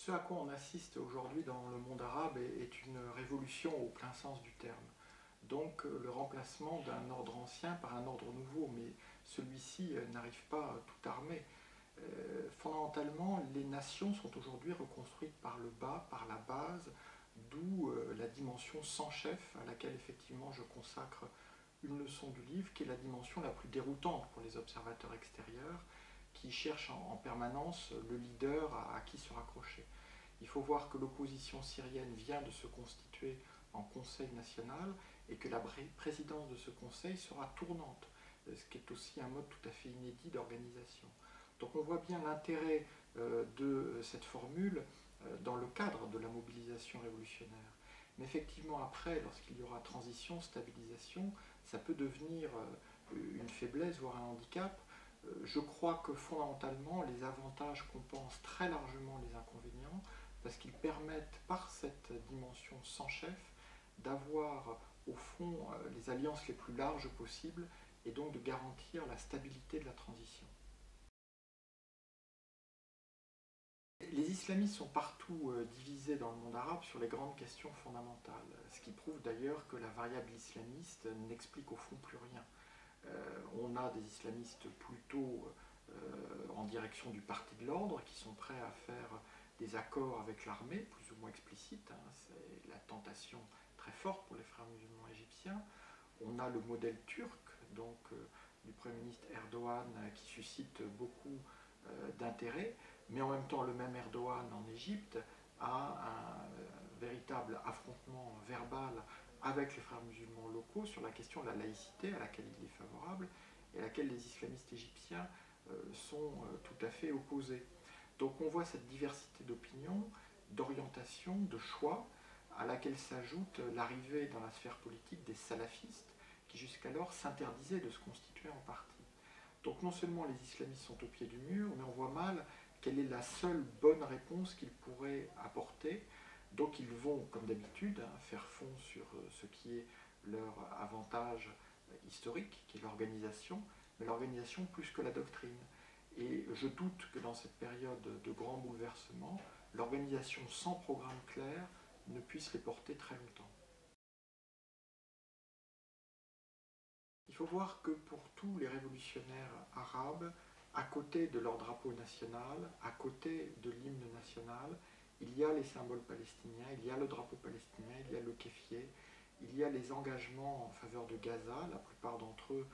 Ce à quoi on assiste aujourd'hui dans le monde arabe est une révolution au plein sens du terme. Donc le remplacement d'un ordre ancien par un ordre nouveau, mais celui-ci n'arrive pas tout armé. Fondamentalement, les nations sont aujourd'hui reconstruites par le bas, par la base, d'où la dimension sans chef à laquelle effectivement je consacre une leçon du livre, qui est la dimension la plus déroutante pour les observateurs extérieurs, qui cherchent en permanence le leader à qui se raccrocher. Il faut voir que l'opposition syrienne vient de se constituer en Conseil national et que la présidence de ce Conseil sera tournante, ce qui est aussi un mode tout à fait inédit d'organisation. Donc on voit bien l'intérêt de cette formule dans le cadre de la mobilisation révolutionnaire. Mais effectivement, après, lorsqu'il y aura transition, stabilisation, ça peut devenir une faiblesse, voire un handicap. Je crois que fondamentalement, les avantages compensent très largement les inconvénients, parce qu'ils permettent, par cette dimension sans chef, d'avoir au fond les alliances les plus larges possibles et donc de garantir la stabilité de la transition. Les islamistes sont partout divisés dans le monde arabe sur les grandes questions fondamentales, ce qui prouve d'ailleurs que la variable islamiste n'explique au fond plus rien. On a des islamistes plutôt en direction du parti de l'ordre, qui sont prêts à faire des accords avec l'armée, plus ou moins explicites, c'est la tentation très forte pour les frères musulmans égyptiens. On a le modèle turc, donc du Premier ministre Erdogan, qui suscite beaucoup d'intérêt, mais en même temps le même Erdogan en Égypte a un véritable affrontement verbal avec les frères musulmans locaux sur la question de la laïcité, à laquelle il est favorable, et à laquelle les islamistes égyptiens sont tout à fait opposés. Donc on voit cette diversité d'opinions, d'orientation, de choix, à laquelle s'ajoute l'arrivée dans la sphère politique des salafistes, qui jusqu'alors s'interdisaient de se constituer en parti. Donc non seulement les islamistes sont au pied du mur, mais on voit mal quelle est la seule bonne réponse qu'ils pourraient apporter. Donc ils vont, comme d'habitude, faire fond sur ce qui est leur avantage historique, qui est l'organisation, mais l'organisation plus que la doctrine. Et je doute que dans cette période de grands bouleversements, l'organisation sans programme clair ne puisse les porter très longtemps. Il faut voir que pour tous les révolutionnaires arabes, à côté de leur drapeau national, à côté de l'hymne national, il y a les symboles palestiniens, il y a le drapeau palestinien, il y a le kéfier, il y a les engagements en faveur de Gaza. La plupart d'entre eux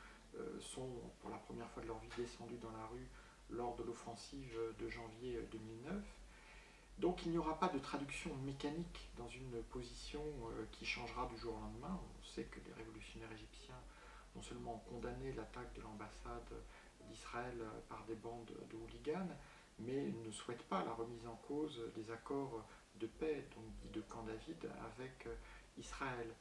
sont pour la première fois de leur vie descendus dans la rue lors de l'offensive de janvier 2009. Donc il n'y aura pas de traduction mécanique dans une position qui changera du jour au lendemain. On sait que les révolutionnaires égyptiens non seulement ont condamné l'attaque de l'ambassade d'Israël par des bandes de hooligans, mais ne souhaitent pas la remise en cause des accords de paix, donc dits de Camp David, avec Israël.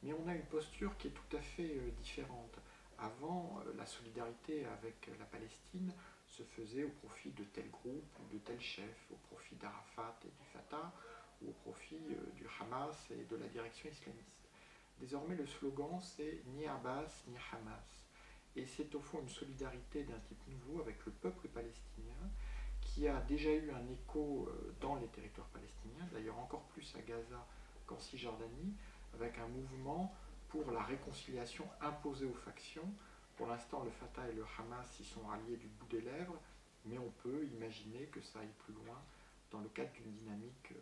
Mais on a une posture qui est tout à fait différente. Avant, la solidarité avec la Palestine se faisait au profit de tel groupe ou de tel chef, au profit d'Arafat et du Fatah, ou au profit du Hamas et de la direction islamiste. Désormais, le slogan, c'est ni Abbas ni Hamas. Et c'est au fond une solidarité d'un type nouveau avec le peuple palestinien, qui a déjà eu un écho dans les territoires palestiniens, d'ailleurs encore plus à Gaza qu'en Cisjordanie, avec un mouvement pour la réconciliation imposée aux factions. Pour l'instant, le Fatah et le Hamas s'y sont ralliés du bout des lèvres, mais on peut imaginer que ça aille plus loin dans le cadre d'une dynamique